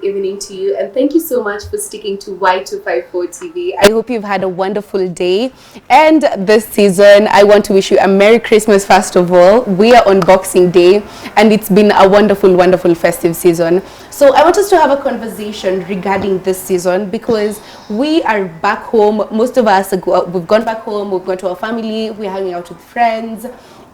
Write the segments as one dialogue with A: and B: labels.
A: evening to you, and thank you so much for sticking to Y254 TV. I hope you've had a wonderful day, and this season I want to wish you a Merry Christmas first of all. We are on Boxing Day, and it's been a wonderful festive season. So I want us to have a conversation regarding this season because we are back home. Most of us, we've gone back home, we've gone to our family, we're hanging out with friends,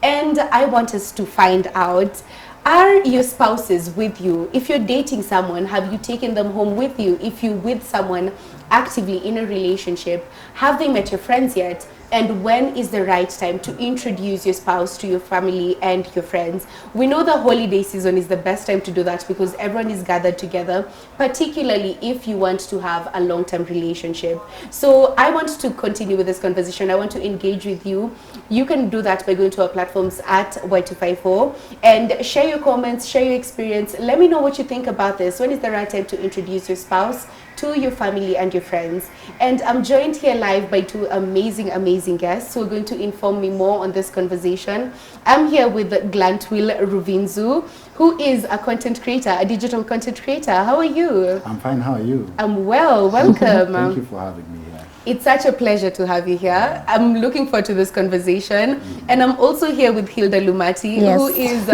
A: and I want us to find out, are your spouses with you? If you're dating someone, have you taken them home with you? If you're with someone actively in a relationship, have they met your friends yet? And when is the right time to introduce your spouse to your family and your friends? We know the holiday season is the best time to do that because everyone is gathered together, particularly if you want to have a long-term relationship. So I want to continue with this conversation. I want to engage with you. You can do that by going to our platforms at Y254 and share your comments, share your experience. Let me know what you think about this. When is the right time to introduce your spouse to your family and your friends? And I'm joined here live by two amazing guests who are going to inform me more on this conversation. I'm here with Glantwil Ruvinzu, who is a content creator, a digital content creator. How are you?
B: I'm fine. How are you?
A: I'm well. Welcome.
B: Thank you for having me here.
A: It's such a pleasure to have you here. I'm looking forward to this conversation. And I'm also here with Hilda Lumati, who is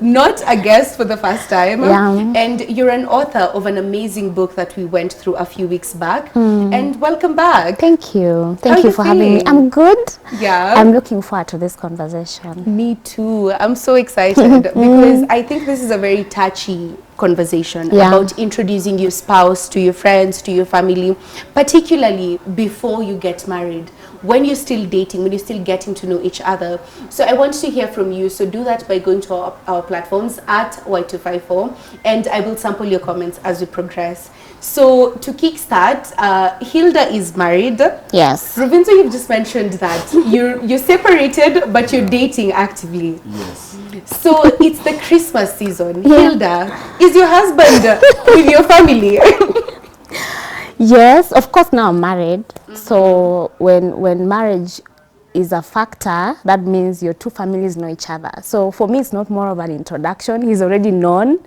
A: not a guest for the first time. And you're an author of an amazing book that we went through a few weeks back. And welcome back.
C: Thank you. Thank you for having me. I'm good.
A: Yeah.
C: I'm looking forward to this conversation.
A: Me too. I'm so excited because I think this is a very touchy conversation about introducing your spouse to your friends, to your family, particularly before you get married, when you're still dating, when you're still getting to know each other. So I want to hear from you. So do that by going to our platforms at Y254, and I will sample your comments as we progress. So to kickstart, Hilda is married.
C: Yes.
A: Ruvinzu, you've just mentioned that you're separated, but you're dating actively.
B: Yes.
A: So it's the Christmas season. Hilda, is your husband with your family?
C: Yes, of course now I'm married. So when marriage is a factor, that means your two families know each other. So for me, it's not more of an introduction. He's already known,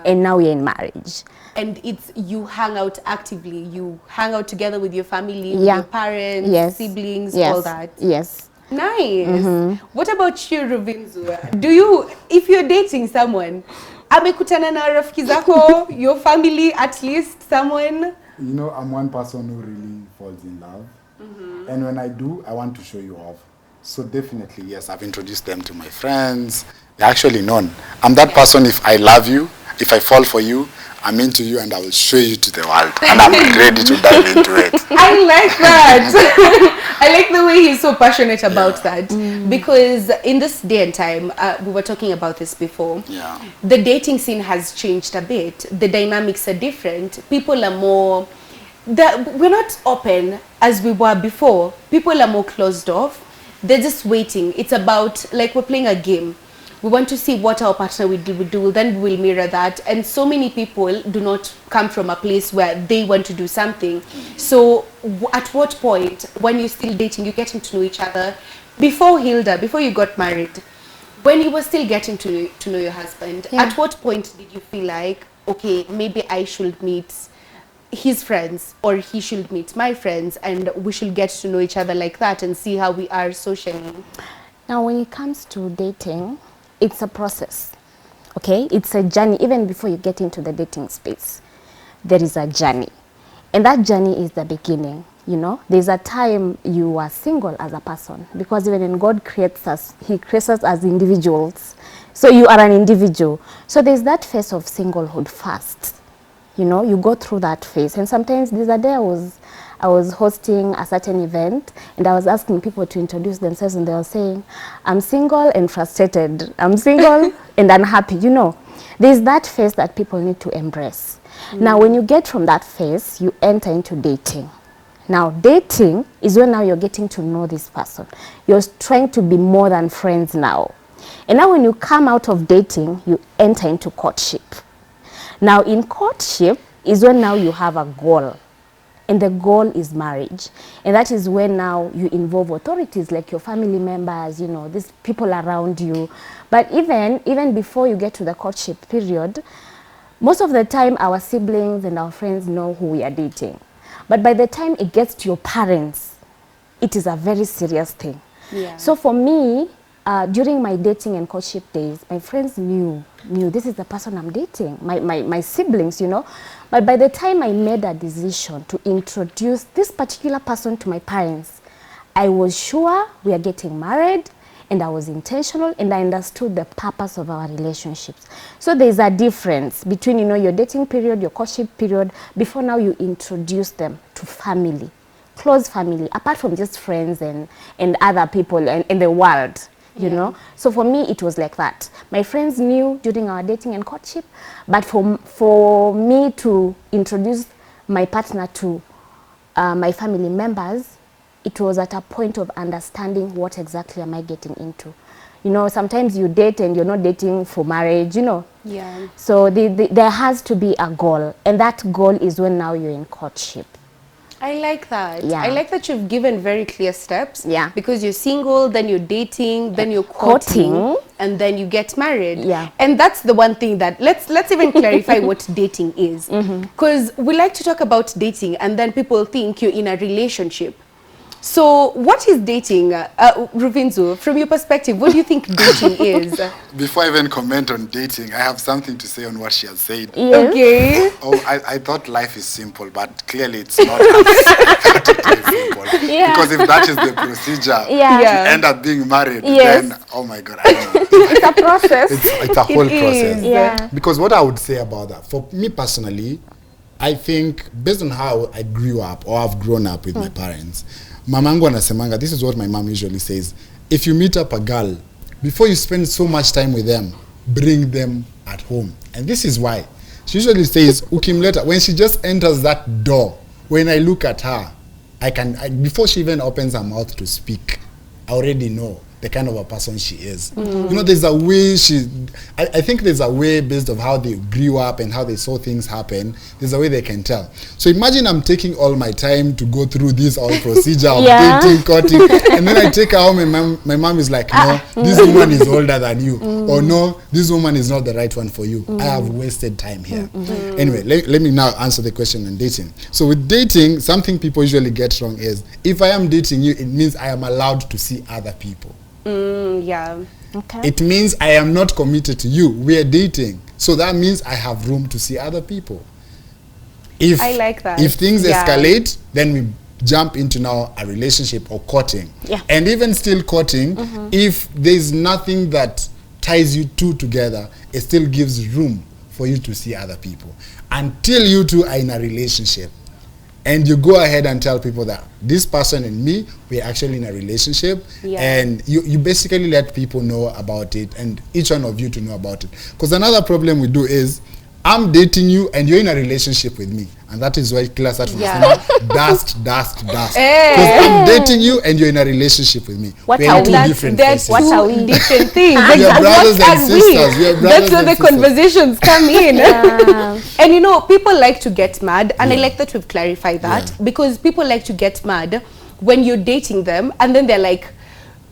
C: and now we're in marriage.
A: And it's you hang out actively. You hang out together with your family, with your parents, siblings, all that.
C: Yes.
A: Nice. What about you, Ruvinzu? Do you, if you're dating someone, amekutana na rafiki zako, your family, at least someone?
B: You know, I'm one person who really falls in love. And when I do, I want to show you off. So definitely, yes, I've introduced them to my friends. They're actually known. I'm that person, if I love you, if I fall for you, I'm into you and I will show you to the world. And I'm ready to dive into it.
A: I like that. I like the way he's so passionate about that. Because in this day and time, we were talking about this before. The dating scene has changed a bit. The dynamics are different. People are more... we're not open as we were before. People are more closed off. They're just waiting. It's about, like, we're playing a game. We want to see what our partner will do, then we will mirror that. And so many people do not come from a place where they want to do something. So at what point, when you're still dating, you're getting to know each other? Before Hilda, before you got married, when you were still getting to know your husband, at what point did you feel like, okay, maybe I should meet his friends or he should meet my friends and we should get to know each other like that and see how we are socially?
C: Now, when it comes to dating, it's a process, okay? It's a journey. Even before you get into the dating space, there is a journey. And that journey is the beginning, you know? There's a time you are single as a person because even when God creates us, he creates us as individuals. So you are an individual. So there's that phase of singlehood first. You know, you go through that phase. And sometimes there's a day I was hosting a certain event and I was asking people to introduce themselves and they were saying, I'm single and frustrated. I'm single and unhappy. You know, there's that phase that people need to embrace. Now, when you get from that phase, you enter into dating. Now, dating is when now you're getting to know this person. You're trying to be more than friends now. And now when you come out of dating, you enter into courtship. Now, in courtship is when now you have a goal. And the goal is marriage. And that is when now you involve authorities like your family members, you know, these people around you. But even before you get to the courtship period, Most of the time, our siblings and our friends know who we are dating. But by the time it gets to your parents, it is a very serious thing.
A: Yeah.
C: So for me, during my dating and courtship days, my friends knew this is the person I'm dating, my siblings, you know. But by the time I made a decision to introduce this particular person to my parents, I was sure we are getting married, and I was intentional, and I understood the purpose of our relationships. So there's a difference between, you know, your dating period, your courtship period, before now you introduce them to family, close family, apart from just friends and other people in the world, you know. So for me, it was like that. My friends knew during our dating and courtship, but for me to introduce my partner to my family members, it was at a point of understanding what exactly am I getting into. You know, sometimes you date and you're not dating for marriage, you know.
A: Yeah.
C: So there has to be a goal, and that goal is when now you're in courtship.
A: I like that.
C: Yeah.
A: I like that you've given very clear steps.
C: Yeah.
A: Because you're single, then you're dating, then you're courting, and then you get married.
C: Yeah.
A: And that's the one thing that let's even clarify what dating is. Because we like to talk about dating, and then people think you're in a relationship. So what is dating? Ruvinzu, from your perspective, what do you think dating is?
B: Before I even comment on dating, I have something to say on what she has said.
C: Yes.
A: Okay.
B: Oh, I thought life is simple, but clearly it's not as simple.
C: Yeah.
B: Because if that is the procedure
C: Yeah.
A: Yeah.
B: to end up being married,
C: Yes.
B: then, oh my God, I don't know.
C: It's a process.
B: It's a whole
A: It
B: process.
A: is.
C: Yeah.
B: Because what I would say about that, for me personally, I think based on how I grew up or I've grown up with my parents, mamangu anasemanga, this is what my mom usually says, if you meet up a girl, before you spend so much time with them, bring them at home. And this is why. She usually says, ukimleta, when she just enters that door, when I look at her, before she even opens her mouth to speak, I already know the kind of a person she is. You know, there's a way I think there's a way based on how they grew up and how they saw things happen, there's a way they can tell. So imagine I'm taking all my time to go through this whole procedure of dating, courting, and then I take her home and my mom is like, no, this woman is older than you. Or no, this woman is not the right one for you. I have wasted time here. Anyway, let me now answer the question on dating. So with dating, something people usually get wrong is, if I am dating you, it means I am allowed to see other people.
A: Yeah.
C: Okay.
B: It means I am not committed to you. We are dating. So that means I have room to see other people.
A: I like that.
B: If things
A: Yeah.
B: escalate, then we jump into now a relationship or courting.
C: Yeah.
B: And even still courting, if there's nothing that ties you two together, it still gives room for you to see other people. Until you two are in a relationship. And you go ahead and tell people that this person and me, we're actually in a relationship.
A: Yeah.
B: And you basically let people know about it, and each one of you to know about it. Because another problem we do is, I'm dating you and you're in a relationship with me. And that is why class at dust. Because I'm dating you and you're in a relationship with me.
C: What
B: We're
C: are
B: in two
C: we?
B: different
A: That's
B: places.
C: What are we?
A: different things.
B: We are brothers
A: What
B: and
A: are we?
B: sisters. We are brothers
A: That's where
B: and
A: the
B: sisters.
A: conversations come in.
C: Yeah.
A: And you know, people like to get mad, and I
B: Yeah.
A: like that we've clarified that,
B: Yeah.
A: because people like to get mad when you're dating them, and then they're like,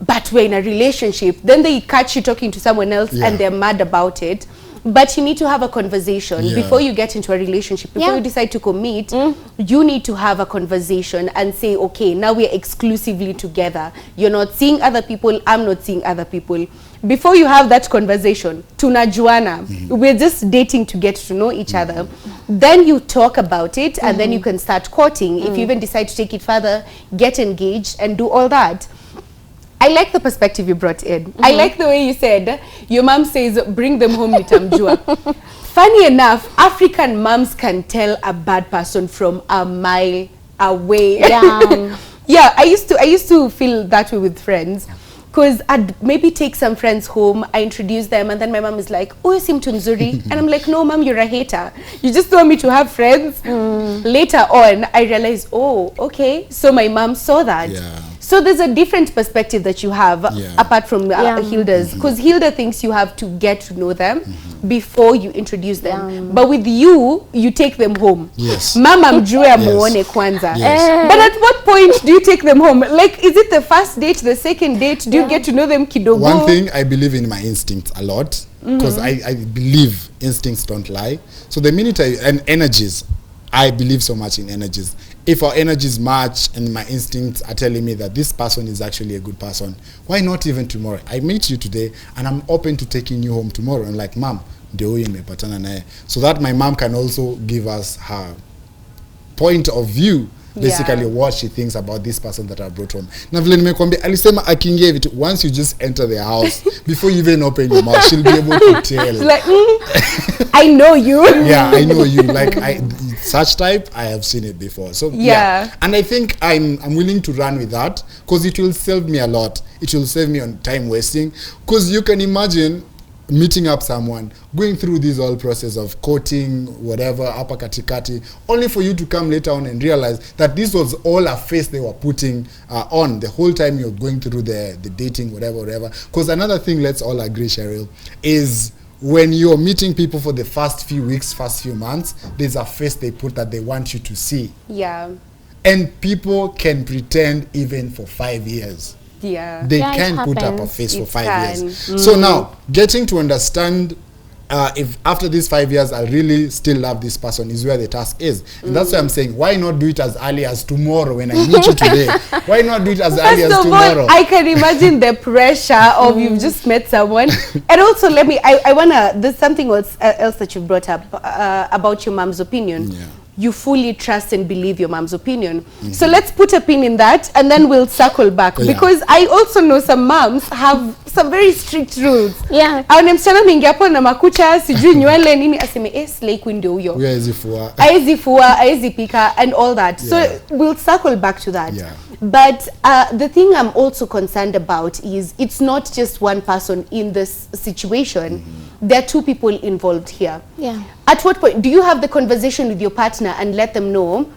A: but we're in a relationship. Then they catch you talking to someone else,
B: Yeah.
A: and they're mad about it. But you need to have a conversation
B: Yeah.
A: before you get into a relationship. Before
C: Yeah.
A: you decide to commit, you need to have a conversation and say, okay, now we're exclusively together. You're not seeing other people, I'm not seeing other people. Before you have that conversation, tunajuana, we're just dating to get to know each other. Then you talk about it, and then you can start courting. If you even decide to take it further, get engaged and do all that. I like the perspective you brought in. I like the way you said, your mom says, bring them home nitamjua. Funny enough, African moms can tell a bad person from a mile away.
C: Yeah.
A: Yeah, I used to feel that way with friends. Because I'd maybe take some friends home, I introduce them, and then my mom is like, oh, you seem tunzuri. And I'm like, no, mom, you're a hater. You just want me to have friends. Later on, I realized, oh, okay. So my mom saw that.
B: Yeah.
A: So there's a different perspective that you have apart from Hilda's. Because Hilda thinks you have to get to know them before you introduce them. But with you, you take them home.
B: Yes.
A: Mama mjue muone kwanza.
B: Yes.
A: But at what point do you take them home? Like, is it the first date, the second date? Do you get to know them kidogo?
B: One thing, I believe in my instincts a lot. because I believe instincts don't lie. So the minute and energies, I believe so much in energies. If our energies match and my instincts are telling me that this person is actually a good person, why not even tomorrow? I meet you today and I'm open to taking you home tomorrow. And like, mom, so that my mom can also give us her point of view, basically what she thinks about this person that I brought home. Na vile nimekwambia alisema akiingia vitu, once you just enter the house, before you even open your mouth, she'll be able to tell.
A: Like, I know you.
B: Yeah, I know you. Like such type, I have seen it before. So yeah, and I think I'm willing to run with that because it will save me a lot. It will save me on time wasting, because you can imagine meeting up someone, going through this whole process of courting, whatever, upper katikati, only for you to come later on and realize that this was all a face they were putting on the whole time you're going through the dating, whatever. Because another thing, let's all agree, Cheryl, is when you're meeting people for the first few weeks, first few months, there's a face they put that they want you to see.
A: Yeah.
B: And people can pretend even for 5 years.
A: Yeah.
B: They can put up a face for 5 years.
A: Mm.
B: So now, getting to understand if after these 5 years I really still love this person is where the task is. And that's why I'm saying, why not do it as early as tomorrow when I meet you today? Why not do it as early as tomorrow?
A: I can imagine the pressure of you've just met someone. And also, I wanna, there's something else that you brought up about your mom's opinion.
B: Yeah.
A: You fully trust and believe your mom's opinion. So let's put a pin in that and then we'll circle back. Because I also know some moms have some very strict rules.
C: Yeah.
A: Au msichana mingia hapo na makucha sijui nywele nini aseme slay queen ndio huyo. Haezi fua, haezi pika and all that. So we'll circle back to that.
B: Yeah.
A: But the thing I'm also concerned about is it's not just one person in this situation. There are two people involved here.
C: Yeah.
A: At what point do you have the conversation with your partner and let them know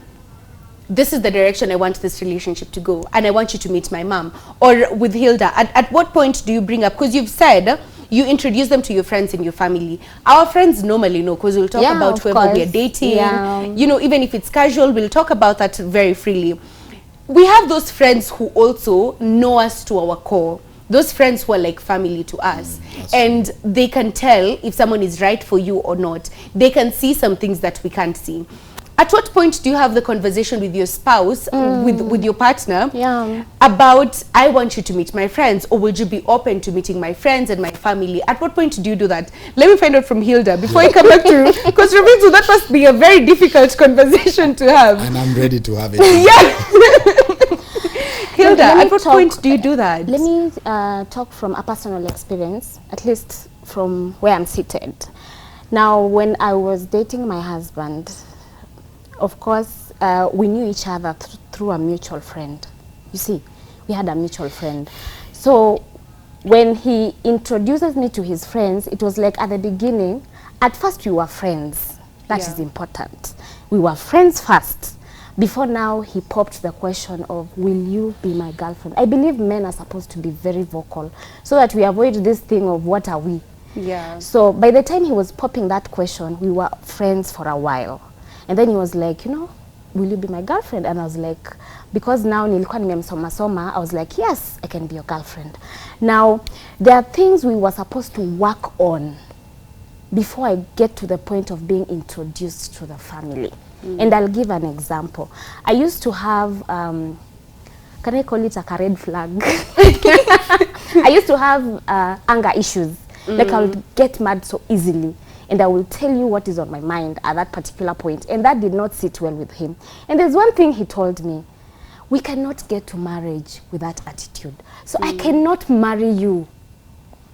A: this is the direction I want this relationship to go and I want you to meet my mom? Or with Hilda, at what point do you bring up, because you've said you introduce them to your friends and your family. Our friends normally know, because we'll talk about whether we are dating. You know, even if it's casual, we'll talk about that very freely. We have those friends who also know us to our core. Those friends who are like family to us. And they can tell if someone is right for you or not. They can see some things that we can't see. At what point do you have the conversation with your spouse, with your partner, about, I want you to meet my friends, or would you be open to meeting my friends and my family? At what point do you do that? Let me find out from Hilda before I come back to you, because Roberto, that must be a very difficult conversation to have.
B: And I'm ready to have it.
A: Hilda, at what point do you do that?
C: Let me talk from a personal experience, at least from where I'm seated. Now, when I was dating my husband, of course, we knew each other through a mutual friend. You see, we had a mutual friend. So when he introduces me to his friends, it was like at the beginning, at first we were friends. That is important. We were friends first. Before now, he popped the question of, will you be my girlfriend? I believe men are supposed to be very vocal so that we avoid this thing of what are we?
A: Yeah.
C: So by the time he was popping that question, we were friends for a while. And then he was like, you know, will you be my girlfriend? And I was like, because now nilikuwa nimemsoma, I was like, yes, I can be your girlfriend. Now, there are things we were supposed to work on before I get to the point of being introduced to the family. And I'll give an example. I used to have, can I call it a red flag? I used to have anger issues. Like I would get mad so easily. And I will tell you what is on my mind at that particular point. And that did not sit well with him. And there's one thing he told me. We cannot get to marriage with that attitude. So I cannot marry you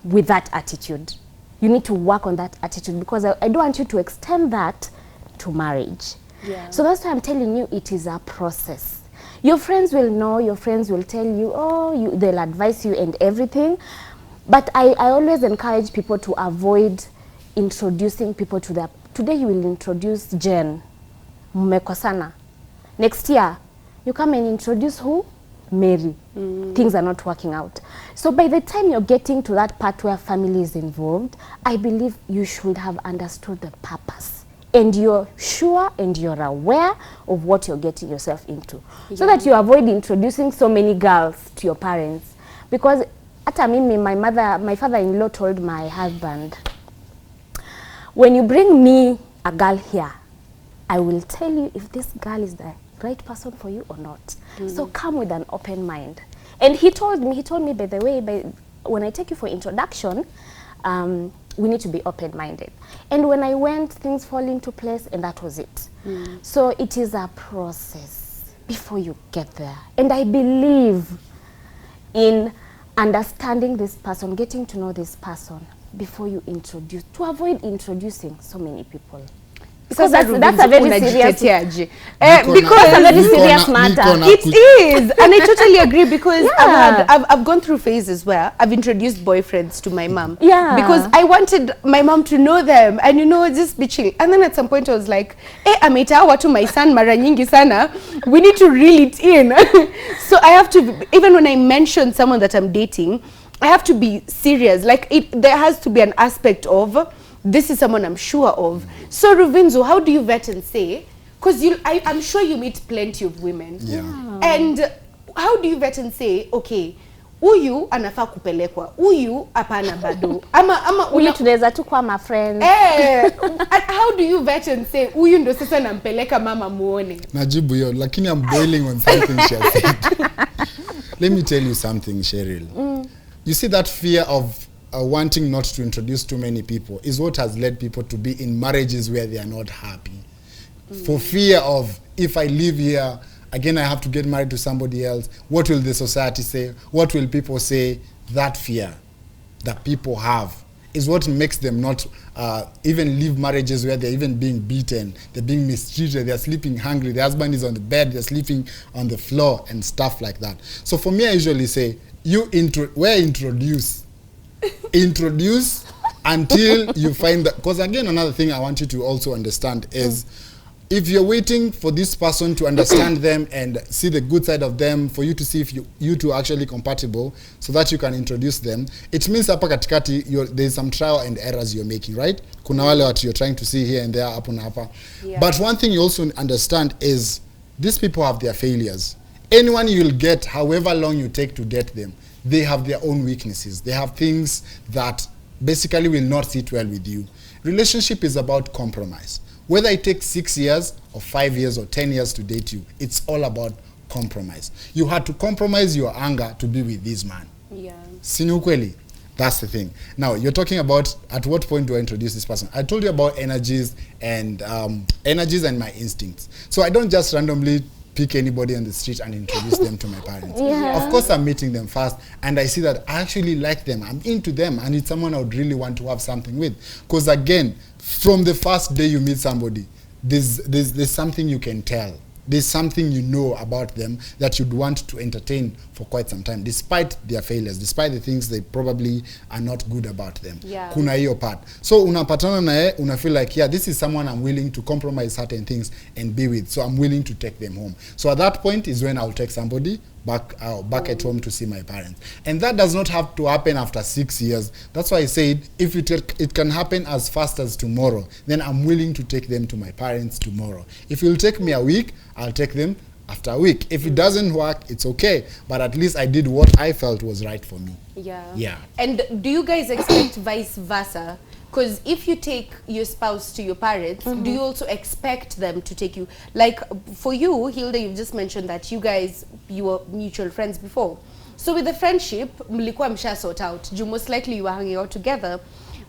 C: with that attitude. You need to work on that attitude, because I don't want you to extend that to marriage. Yeah. So that's why I'm telling you, it is a process. Your friends will know, your friends will tell you, oh, they'll advise you and everything. But I always encourage people to avoid introducing people to their... Today you will introduce Jen, mmekosana. Next year, you come and introduce who? Mary. Things are not working out. So by the time you're getting to that part where family is involved, I believe you should have understood the purpose. And you're sure and you're aware of what you're getting yourself into. So that you avoid introducing so many girls to your parents. Because at a minute, my father-in-law told my husband, when you bring me a girl here, I will tell you if this girl is the right person for you or not. So come with an open mind. And he told me, by the way, when I take you for introduction, we need to be open-minded. And when I went, things fall into place, and that was it. So it is a process before you get there. And I believe in understanding this person, getting to know this person before you introduce, to avoid introducing so many people. Because that's a very serious
A: because
C: a very serious matter.
A: It is, and I totally agree, because I've gone through phases where I've introduced boyfriends to my mom. Because I wanted my mom to know them and just be chill. And then at some point I was like, ameita watu my son mara nyingi sana, we need to reel it in. So I have to, even when I mention someone that I'm dating, I have to be serious. Like there has to be an aspect of, this is someone I'm sure of. So Ruvinzo, how do you vet and say? Because I'm sure you meet plenty of women. And how do you vet and say, okay, huyu anafaa kupelekwa, huyu hapana bado, ama
C: huyu tunaweza tu kwa my friends.
A: How do you vet and say huyu ndo sasa nampeleka mama muone?
B: Najibu hiyo, lakini I'm boiling on something she has said. Let me tell you something, Cheryl. You see that fear of wanting not to introduce too many people is what has led people to be in marriages where they are not happy. For fear of, if I live here, again I have to get married to somebody else, what will the society say? What will people say? That fear that people have is what makes them not even leave marriages where they're even being beaten, they're being mistreated, they're sleeping hungry, the husband is on the bed, they're sleeping on the floor and stuff like that. So for me, I usually say, introduce until you find that. Because again, another thing I want you to also understand is, if you're waiting for this person to understand them and see the good side of them, for you to see if you two are actually compatible so that you can introduce them, it means hapa katikati there's some trial and errors you're making, right? Kuna wale watu you're trying to see here and there, hapo na hapa. But one thing you also understand is, these people have their failures. Anyone you'll get, however long you take to get them, they have their own weaknesses. They have things that basically will not sit well with you. Relationship is about compromise. Whether it takes 6 years or 5 years or 10 years to date you, it's all about compromise. You had to compromise your anger to be with this man. Sinu kweli? That's the thing. Now, you're talking about, at what point do I introduce this person? I told you about energies and my instincts. So I don't just randomly pick anybody on the street and introduce them to my parents. Of course, I'm meeting them first, and I see that I actually like them, I'm into them, and it's someone I would really want to have something with. Because again, from the first day you meet somebody, there's something you can tell. There's something you know about them that you'd want to entertain for quite some time, despite their failures, despite the things they probably are not good about them. Kuna hiyo part. So unapatana nae, una feel like, yeah, this is someone I'm willing to compromise certain things and be with. So I'm willing to take them home. So at that point is when I'll take somebody back at home to see my parents. And that does not have to happen after 6 years. That's why I said, if it can happen as fast as tomorrow, then I'm willing to take them to my parents tomorrow. If it'll take me a week, I'll take them after a week. If it doesn't work, it's okay. But at least I did what I felt was right for me.
A: And do you guys expect vice versa? Because if you take your spouse to your parents, do you also expect them to take you? Like for you, Hilda, you've just mentioned that you were mutual friends before. So with the friendship, mlikuwa msha sort out. Most likely you were hanging out together.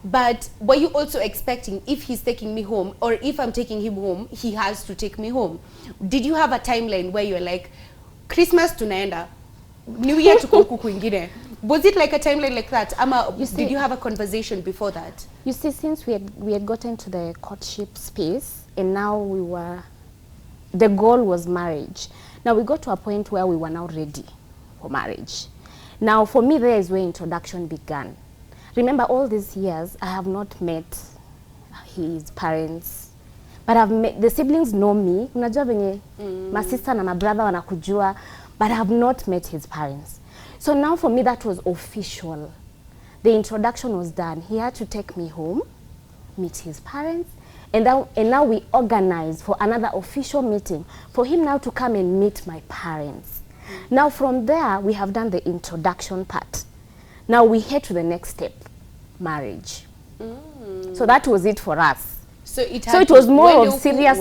A: But were you also expecting, if he's taking me home, or if I'm taking him home, he has to take me home? Did you have a timeline where you're like, Christmas tunaenda, New Year tuko huku kwingine? Was it like a timeline like that? Ama, did you have a conversation before that?
C: You see, since we had gotten to the courtship space, and now the goal was marriage. Now we got to a point where we were now ready for marriage. Now for me, there is where introduction began. Remember, all these years, I have not met his parents, but I've met, the siblings know me. Unajua venye, my sister and my brother wanakujua, but I have not met his parents. So now for me, that was official. The introduction was done. He had to take me home, meet his parents, and now we organized for another official meeting for him now to come and meet my parents. Now from there, we have done the introduction part. Now we head to the next step, marriage. So that was it for us.
A: So it
C: was more of serious.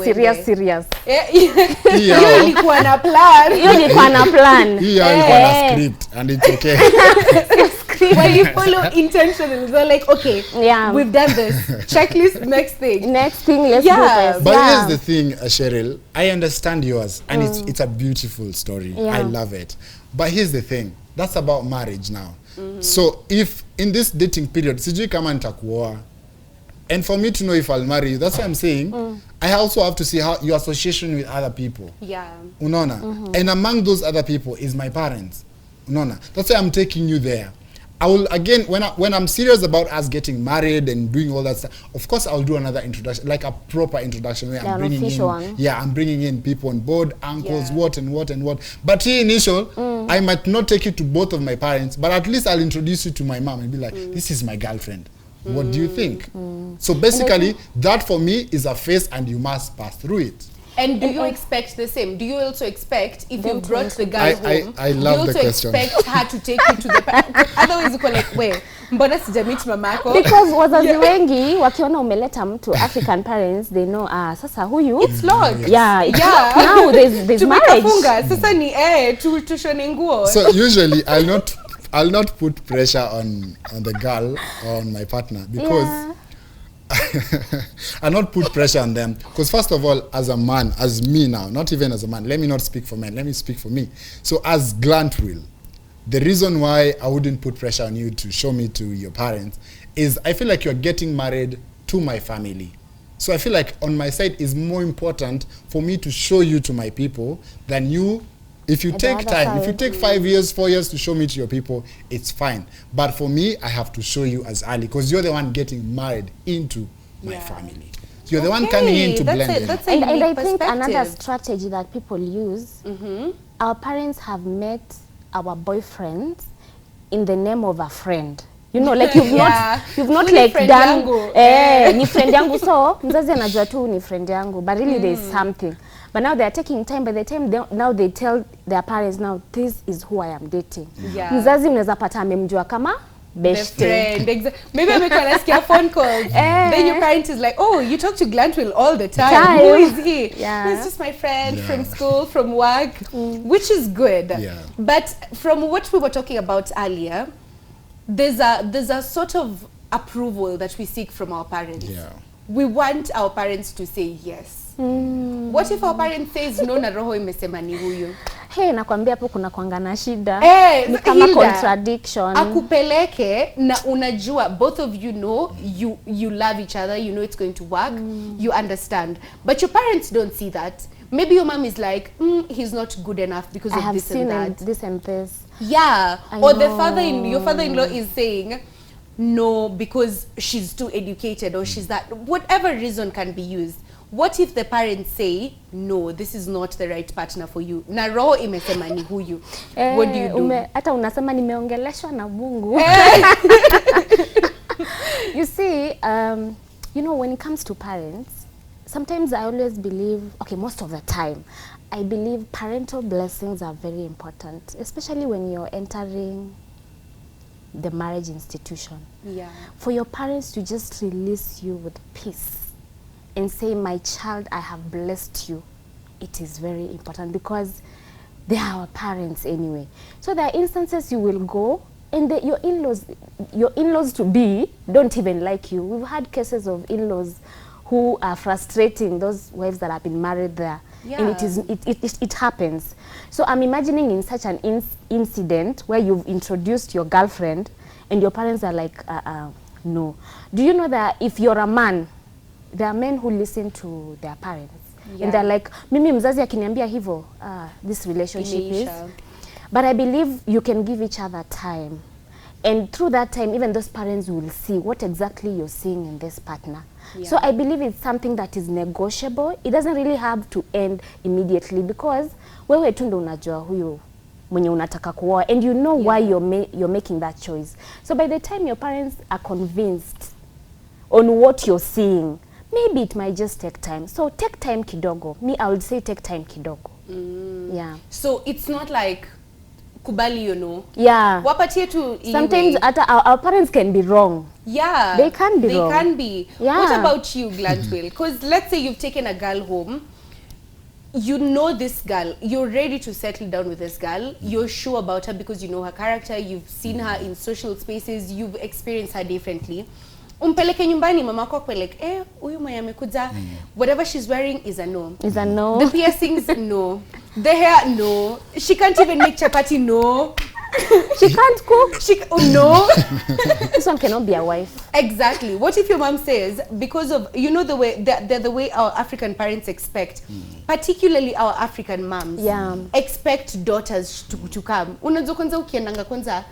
A: Hiyo ilikuwa na plan.
C: Hiyo ilikuwa na plan.
B: Hiyo ilikuwa na script and it's okay.
A: When you follow intentionally, they're like, okay, we've done this. Checklist, next thing,
C: let's do this.
B: But here's the thing, Cheryl, I understand yours and it's a beautiful story. I love it. But here's the thing, that's about marriage now. So if in this dating period, sijui kama nitakuoa, and for me to know if I'll marry you, that's what I'm saying. I also have to see how your association with other people.
A: Yeah.
B: Unaona? And among those other people is my parents. Unaona? That's why I'm taking you there. I will again, when I'm serious about us getting married and doing all that stuff, of course I'll do another introduction, like a proper introduction where I'm bringing in, I'm bringing in people on board, uncles, what and what and what. But here initial, I might not take you to both of my parents, but at least I'll introduce you to my mom and be like, this is my girlfriend. What do you think? So basically, that for me is a phase and you must pass through it.
A: And do you expect the same? Do you also expect, if you brought the girl home,
B: I love the question.
A: do you also expect her to take you to the otherwise you go like, wait, mbona sijamit mamako?
C: Because wazazi wengi wakiona umeleta mtu African parents, they know sasa huyu
A: it's locked.
C: It's locked. Now there's marriage.
A: Sasa ni tushone nguo.
B: So usually I'll not put pressure on the girl or on my partner because I'll not put pressure on them because first of all, as a man, as me now, not even as a man, let me not speak for men, let me speak for me. So as Glant will, the reason why I wouldn't put pressure on you to show me to your parents is I feel like you're getting married to my family. So I feel like on my side is more important for me to show you to my people than you. If you take time, if you take 5 years, 4 years to show me to your people, it's fine. But for me, I have to show you as early because you're the one getting married into my family. You're the one coming in to blend in.
C: And I think another strategy that people use, our parents have met our boyfriends in the name of a friend. You know, like you've not like done ni friend yangu, so mzazi anajua tu ni friend yangu, but really there's something. But now they're taking time. By the time now they tell their parents, now this is who I am dating. Mzazi unaweza pata amemjua kama beshte.
A: Maybe amekuwa nasikia phone calls. Then your parent is like, oh, you talk to Glantwill all the time. Who is he? He's just my friend from school, from work, which is good. But from what we were talking about earlier, there's a sort of approval that we seek from our parents. We want our parents to say yes. What if our parents says no na roho imesema ni huyu?
C: Hey, nakwambia hapo kuna kwangana shida. Ni kama contradiction.
A: Akupeleke na unajua both of you know you love each other, you know it's going to work, you understand. But your parents don't see that. Maybe your mom is like, he's not good enough because of this and that. I have seen
C: this and this.
A: Yeah. Or your father-in-law is saying, no, because she's too educated or she's that. Whatever reason can be used. What if the parents say, no, this is not the right partner for you? Na roho imesema ni huyu. What do you do?
C: Hata unasema nimeongeleshwa na Mungu. You see, you know, when it comes to parents, sometimes I always believe, okay, most of the time, I believe parental blessings are very important, especially when you're entering the marriage institution. For your parents to just release you with peace and say, my child, I have blessed you, it is very important because they are our parents anyway. So there are instances you will go and your in-laws to be don't even like you. We've had cases of in-laws who are frustrating those wives that have been married there. And it happens. So I'm imagining in such an incident where you've introduced your girlfriend and your parents are like, no. Do you know that if you're a man, there are men who listen to their parents. And they're like, mimi mzazi akiniambia hivyo, this relationship is. But I believe you can give each other time. And through that time, even those parents will see what exactly you're seeing in this partner. So I believe it's something that is negotiable. It doesn't really have to end immediately because wewe tu ndo unajua huyo mwenye unataka kuoa and you know why you're making that choice. So by the time your parents are convinced on what you're seeing, maybe it might just take time. So take time kidogo. Me, I would say take time kidogo.
A: So it's not like kubali you know.
C: Yeah.
A: Wapatie tu
C: Sometimes
A: leeway.
C: our parents can be wrong.
A: Yeah.
C: They can be wrong.
A: They can be.
C: Yeah.
A: What about you, Glantville? Because let's say you've taken a girl home. You know this girl. You're ready to settle down with this girl. You're sure about her because you know her character. You've seen her in social spaces. You've experienced her differently. Umpeleke nyumbani mama kwa kwelek, huyu mwenye amekuja, whatever she's wearing is a no.
C: Is a no.
A: The piercings, no. The hair, no. She can't even make chapati, no.
C: She can't cook.
A: No.
C: This one cannot be a wife.
A: Exactly. What if your mom says, because of, you know, the way the way our African parents expect, particularly our African moms, expect daughters to come. Unajua kwanza ukiendanga kwanza,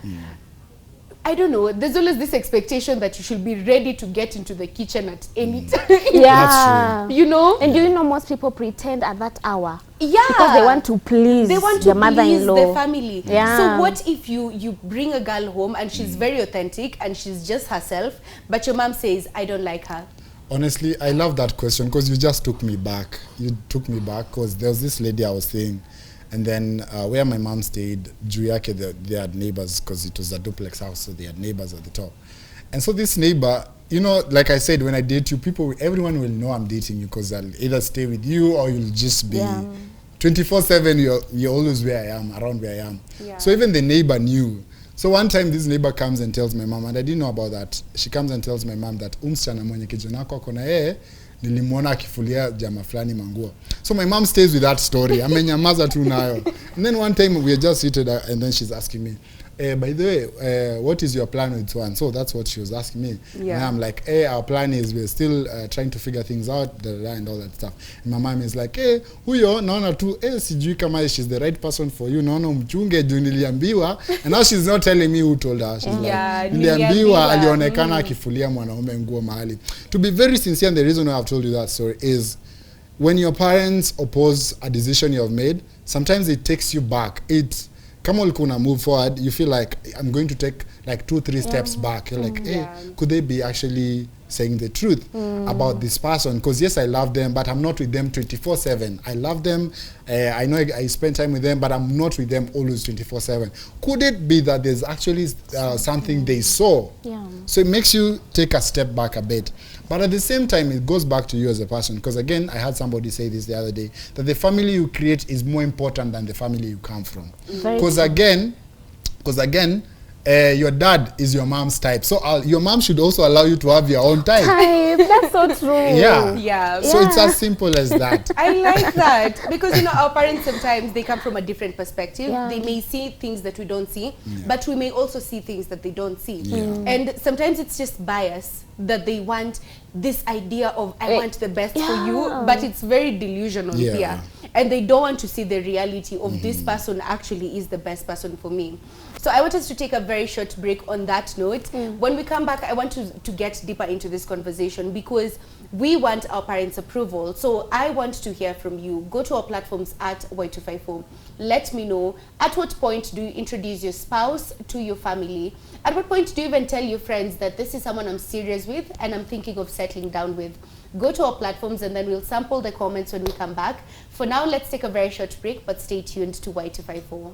A: I don't know, there's always this expectation that you should be ready to get into the kitchen at any time.
C: Yeah.
A: You know?
C: And do you know most people pretend at that hour?
A: Yeah.
C: Because they want to please their mother-in-law.
A: The family.
C: Yeah.
A: So what if you bring a girl home and she's very authentic and she's just herself, but your mom says, I don't like her?
B: Honestly, I love that question because you just took me back. You took me back because there was this lady I was saying, and then where my mom stayed, Juyake, they had neighbors because it was a duplex house, so they had neighbors at the top. And so this neighbor, you know, like I said, when I date you, everyone will know I'm dating you because I'll either stay with you or you'll just be 24/7. You're always where I am, around where I am. Yeah. So even the neighbor knew. So one time this neighbor comes and tells my mom, and I didn't know about that. She comes and tells my mom that msichana mwenye kijana wako akona nilimwona akifulia jamaa fulani manguo. So my mom stays with that story. Amenyamaza tu nayo. And then one time we just seated and then she's asking me, by the way, what is your plan with so and so? That's what she was asking me. Yeah. And I'm like, our plan is we're still trying to figure things out, and all that stuff. And my mom is like, huyo naona tu, sijui kama she's the right person for you. Naona mchunge juu niliambiwa. And now she's not telling me who told her. She's like, niliambiwa alionekana akifulia mwanaume nguo mahali. To be very sincere, and the reason why I've told you that story is when your parents oppose a decision you have made, sometimes it takes you back. Kama ulikuwa move forward, you feel like I'm going to take like 2-3 steps back. You're like, could they be actually saying the truth about this person? Because yes, I love them, but I'm not with them 24/7. I love them. I know I spend time with them, but I'm not with them always 24/7. Could it be that there's actually something they saw? Yeah. So it makes you take a step back a bit. But at the same time, it goes back to you as a person. Because again, I had somebody say this the other day, that the family you create is more important than the family you come from. Because again, your dad is your mom's type. So your mom should also allow you to have your own type.
C: That's so true.
A: Yeah.
B: So it's as simple as that.
A: I like that. Because, you know, our parents sometimes, they come from a different perspective. Yeah. They may see things that we don't see, but we may also see things that they don't see. And sometimes it's just bias that they want this idea of, I want the best for you, but it's very delusional here. And they don't want to see the reality of this person actually is the best person for me. So I want us to take a very short break on that note. When we come back, I want to get deeper into this conversation because we want our parents' approval. So I want to hear from you. Go to our platforms at Y254. Let me know, at what point do you introduce your spouse to your family? At what point do you even tell your friends that this is someone I'm serious with and I'm thinking of settling down with? Go to our platforms and then we'll sample the comments when we come back. For now, let's take a very short break, but stay tuned to Y254.